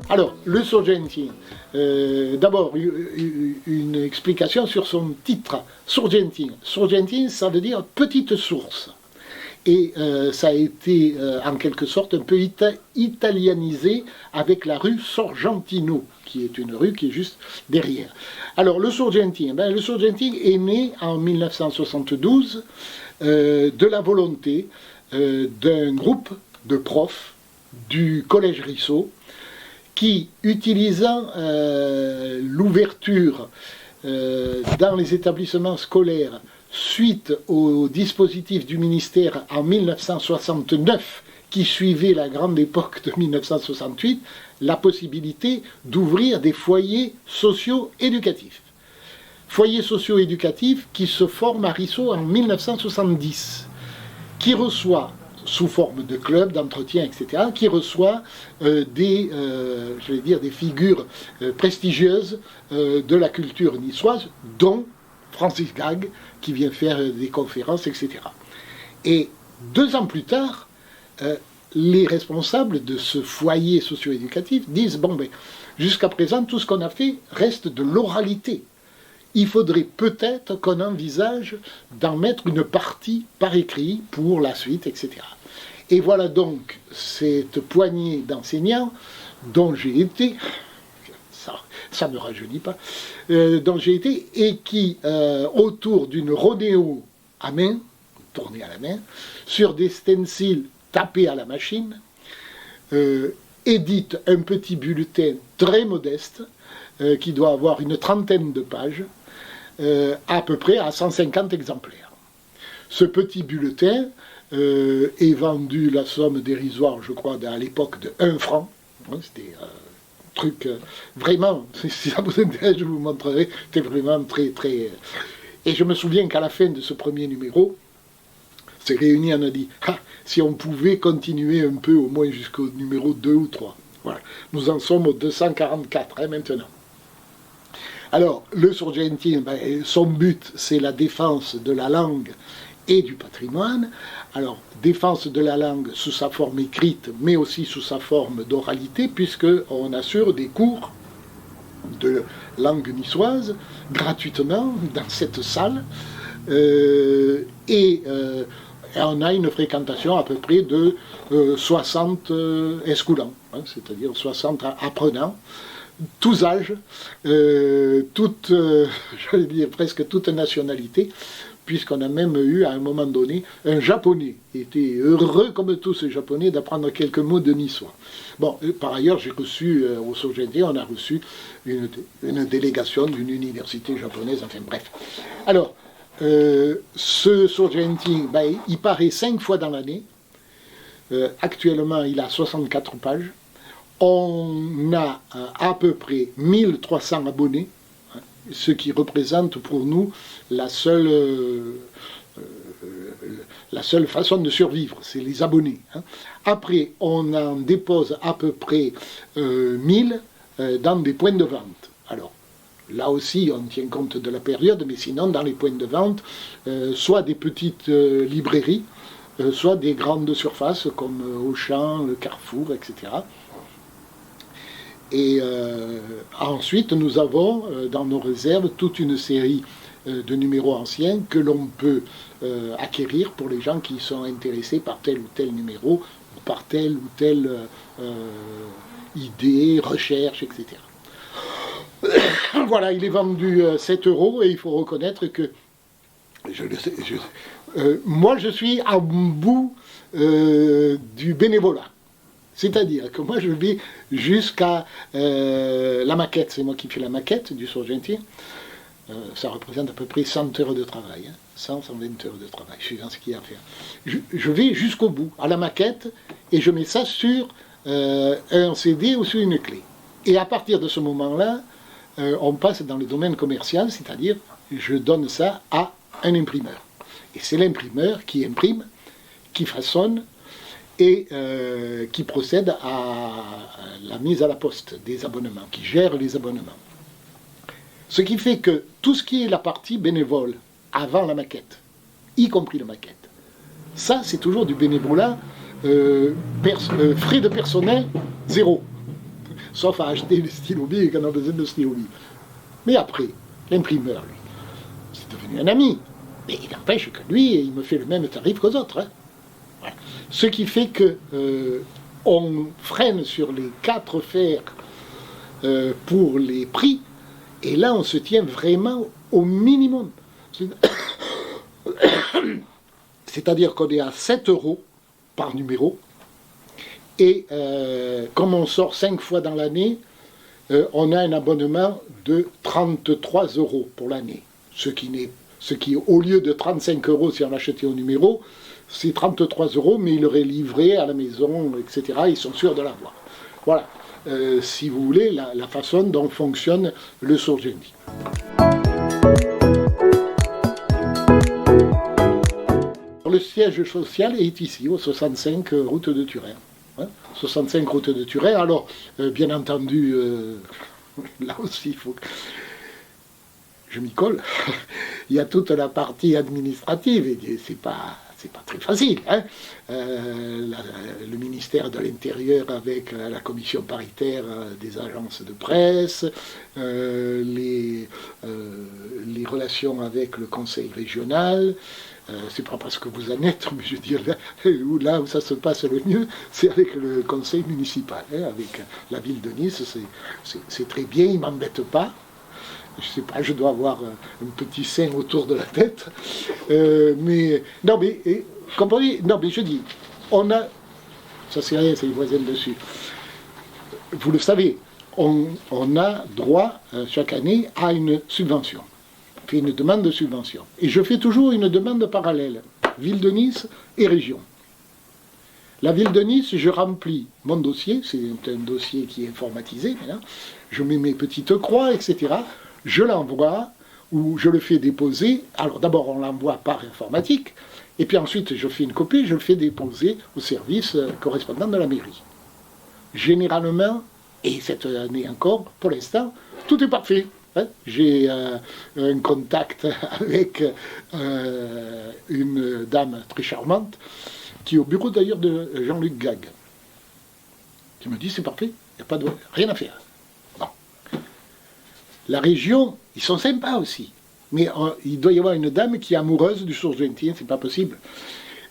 Alors, le Sorgentin, d'abord une explication sur son titre, Sorgentin. Sorgentin, ça veut dire petite source. Et ça a été en quelque sorte un peu italianisé avec la rue Sorgentino, qui est une rue qui est juste derrière. Alors le Sorgentin est né en 1972 de la volonté d'un groupe de profs du Collège Rissot qui, utilisant l'ouverture dans les établissements scolaires suite au dispositif du ministère en 1969, qui suivait la grande époque de 1968, la possibilité d'ouvrir des foyers socio-éducatifs. Foyers socio-éducatifs qui se forment à Rissot en 1970, qui reçoit, sous forme de clubs, d'entretien, etc., qui reçoit des figures prestigieuses de la culture niçoise, dont Francis Gag, qui vient faire des conférences, etc. Et 2 ans plus tard, les responsables de ce foyer socio-éducatif disent « Bon, ben, jusqu'à présent, tout ce qu'on a fait reste de l'oralité. Il faudrait peut-être qu'on envisage d'en mettre une partie par écrit pour la suite, etc. » Et voilà donc cette poignée d'enseignants dont j'ai été, ça ne me rajeunit pas, dont j'ai été, et qui, autour d'une rodéo à main, tournée à la main, sur des stencils tapés à la machine, édite un petit bulletin très modeste, qui doit avoir une 30aine de pages, à peu près à 150 exemplaires. Ce petit bulletin est vendu la somme dérisoire, je crois, à l'époque de 1 franc. C'était truc vraiment, si ça vous intéresse, je vous montrerai, c'était vraiment très, très... Et je me souviens qu'à la fin de ce premier numéro, on s'est réunis, on a dit, si on pouvait continuer un peu, au moins jusqu'au numéro 2 ou 3. Voilà. Nous en sommes au 244 maintenant. Alors, le Sorgentin, son but, c'est la défense de la langue et du patrimoine. Alors, défense de la langue sous sa forme écrite, mais aussi sous sa forme d'oralité, puisqu'on assure des cours de langue niçoise gratuitement dans cette salle. Et on a une fréquentation à peu près de 60 escoulants, c'est-à-dire 60 apprenants, tous âges, j'allais dire presque toute nationalité, puisqu'on a même eu à un moment donné un japonais. Il était heureux comme tous ces japonais d'apprendre quelques mots de niçois. Bon, par ailleurs, j'ai reçu au Sorgentin, on a reçu une délégation d'une université japonaise, enfin bref. Alors, ce Sorgentin, il paraît 5 fois dans l'année. Actuellement, il a 64 pages. On a à peu près 1300 abonnés, ce qui représente pour nous la seule façon de survivre, c'est les abonnés. Après, on en dépose à peu près 1000 dans des points de vente. Alors, là aussi, on tient compte de la période, mais sinon, dans les points de vente, soit des petites librairies, soit des grandes surfaces comme Auchan, le Carrefour, etc. Et ensuite, nous avons dans nos réserves toute une série de numéros anciens que l'on peut acquérir pour les gens qui sont intéressés par tel ou tel numéro, par telle ou telle idée, recherche, etc. Voilà, il est vendu 7 € et il faut reconnaître que moi je suis à bout du bénévolat. C'est-à-dire que moi je vais jusqu'à la maquette, c'est moi qui fais la maquette du Sorgentin. Ça représente à peu près 100 heures de travail, 100, 120 heures de travail, suivant ce qu'il y a à faire. Je vais jusqu'au bout, à la maquette, et je mets ça sur un CD ou sur une clé. Et à partir de ce moment-là, on passe dans le domaine commercial, c'est-à-dire je donne ça à un imprimeur. Et c'est l'imprimeur qui imprime, qui façonne, et qui procède à la mise à la poste des abonnements, qui gère les abonnements. Ce qui fait que tout ce qui est la partie bénévole avant la maquette, y compris la maquette, ça c'est toujours du bénévolat, frais de personnel, 0. sauf à acheter des stylos bille quand on a besoin de stylos bille. Mais après, l'imprimeur, lui, c'est devenu un ami. Mais il n'empêche que lui, il me fait le même tarif qu'aux autres. Hein. Voilà. Ce qui fait que on freine sur les 4 fers pour les prix, et là on se tient vraiment au minimum. C'est-à-dire qu'on est à 7 € par numéro, et comme on sort 5 fois dans l'année, on a un abonnement de 33 € pour l'année, ce qui, au lieu de 35 € si on achetait au numéro, c'est 33 €, mais il aurait livré à la maison, etc. Ils sont sûrs de l'avoir. Voilà, si vous voulez, la façon dont fonctionne le Surgenti. Le siège social est ici, au 65 route de Turin. 65 route de Turin. Alors, bien entendu, là aussi, il faut que je m'y colle. Il y a toute la partie administrative, et c'est pas très facile. Hein. Le ministère de l'Intérieur avec la commission paritaire des agences de presse, les relations avec le conseil régional. C'est pas parce que vous en êtes, mais je veux dire, là où ça se passe le mieux, c'est avec le conseil municipal, hein, avec la ville de Nice, c'est très bien, ils ne m'embêtent pas. Je sais pas, je dois avoir un petit sein autour de la tête. Comprenez, non, mais je dis, on a, ça c'est rien, c'est les voisins dessus. Vous le savez, on a droit chaque année à une subvention. On fait une demande de subvention. Et je fais toujours une demande parallèle, ville de Nice et région. La ville de Nice, je remplis mon dossier, c'est un dossier qui est informatisé, maintenant. Je mets mes petites croix, etc. Je l'envoie, ou je le fais déposer. Alors d'abord, on l'envoie par informatique, et puis ensuite, je fais une copie, je le fais déposer au service correspondant de la mairie. Généralement, et cette année encore, pour l'instant, tout est parfait. Hein. J'ai un contact avec une dame très charmante, qui est au bureau d'ailleurs de Jean-Luc Gag, qui me dit c'est parfait, il n'y a pas de rien à faire. Non. La région, ils sont sympas aussi. Mais il doit y avoir une dame qui est amoureuse du Surgenti, c'est pas possible.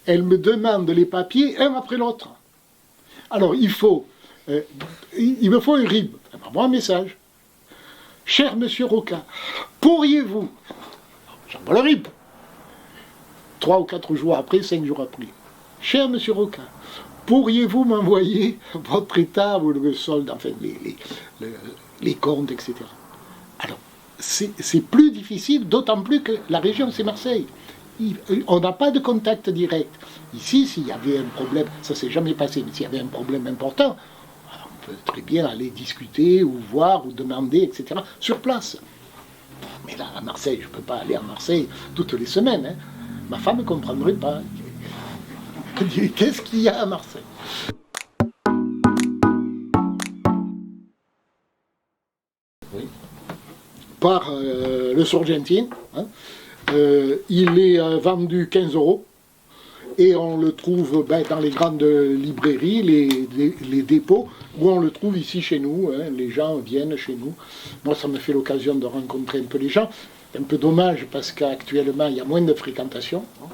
Elle me demande les papiers un après l'autre. Alors il me faut un RIB. Elle m'envoie un message. Cher monsieur Roca, pourriez-vous, j'envoie le RIB. 3 ou 4 jours après, 5 jours après. Cher monsieur Roca, pourriez-vous m'envoyer votre état ou le solde, enfin les comptes, etc. Alors, c'est plus difficile, d'autant plus que la région, c'est Marseille. On n'a pas de contact direct. Ici, s'il y avait un problème, ça ne s'est jamais passé, mais s'il y avait un problème important, on peut très bien aller discuter ou voir ou demander, etc., sur place. Mais là, à Marseille, je ne peux pas aller à Marseille toutes les semaines. Hein. Ma femme ne comprendrait pas. Qu'est-ce qu'il y a à Marseille? Oui. Par le Surgenti, hein. Il est vendu 15 € et on le trouve dans les grandes librairies, les dépôts, où on le trouve ici chez nous. Hein. Les gens viennent chez nous. Moi, ça me fait l'occasion de rencontrer un peu les gens. C'est un peu dommage parce qu'actuellement, il y a moins de fréquentation. Hein.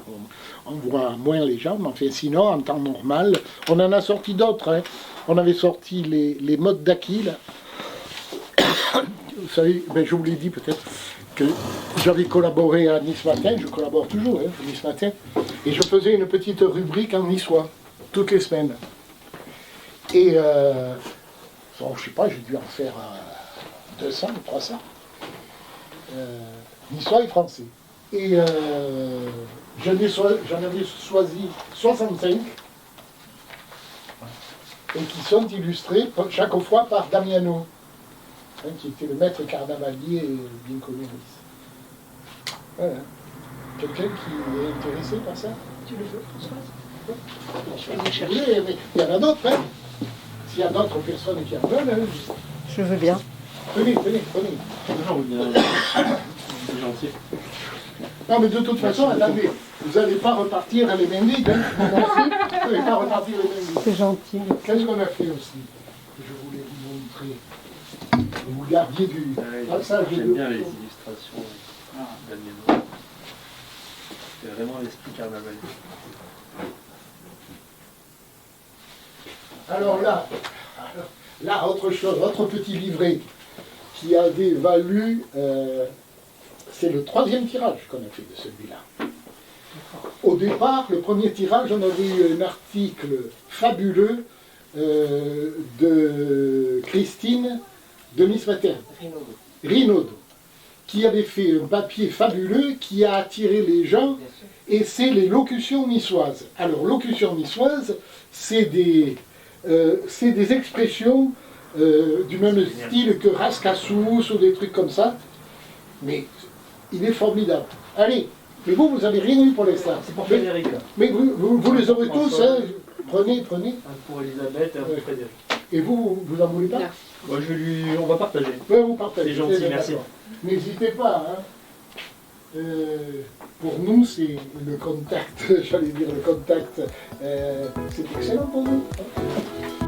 On voit moins les gens, mais enfin, sinon, en temps normal, on en a sorti d'autres. Hein. On avait sorti les modes d'Aquille. Vous savez, je vous l'ai dit peut-être, que j'avais collaboré à Nice Matin, je collabore toujours à Nice Matin, et je faisais une petite rubrique en niçois, toutes les semaines. Et, bon, je sais pas, j'ai dû en faire 200 ou 300, niçois et français. Et j'en avais choisi 65, et qui sont illustrés chaque fois par Damiano, hein, qui était le maître carnavalier bien connu à Nice. Voilà. Quelqu'un qui est intéressé par ça? Tu le veux, François? Je vais chercher. Mais il y en a d'autres, hein. S'il y a d'autres personnes qui en veulent, hein, je veux bien. Venez. Non, c'est gentil. Non, mais de toute façon, attendez, vous n'allez pas repartir les mains vides, hein. Vous n'allez pas repartir les mains vides. C'est gentil. Qu'est-ce qu'on a fait aussi? Je voulais vous montrer. illustrer. Et vous gardiez du passage de... J'aime bien les illustrations d'Agneau. C'est vraiment l'esprit carnavalier. Alors là, autre chose, autre petit livret qui avait valu, c'est le 3e tirage qu'on a fait de celui-là. Au départ, le premier tirage, on avait eu un article fabuleux de Christine de Miss Materne, Rinaud, qui avait fait un papier fabuleux qui a attiré les gens, et c'est les locutions niçoises. Alors, locutions niçoises, c'est des expressions du même style que rascassous ou des trucs comme ça, mais il est formidable. Allez, mais vous avez rien eu pour l'instant. C'est pour Frédéric. Mais vous les aurez tous, hein. Prenez. Un pour Elisabeth et un pour Frédéric. Et vous en voulez pas? Moi, on va partager. Oui, vous partagez. C'est gentil, merci. N'hésitez pas, hein. Pour nous, c'est le contact, j'allais dire le contact, c'est excellent pour nous. Hein.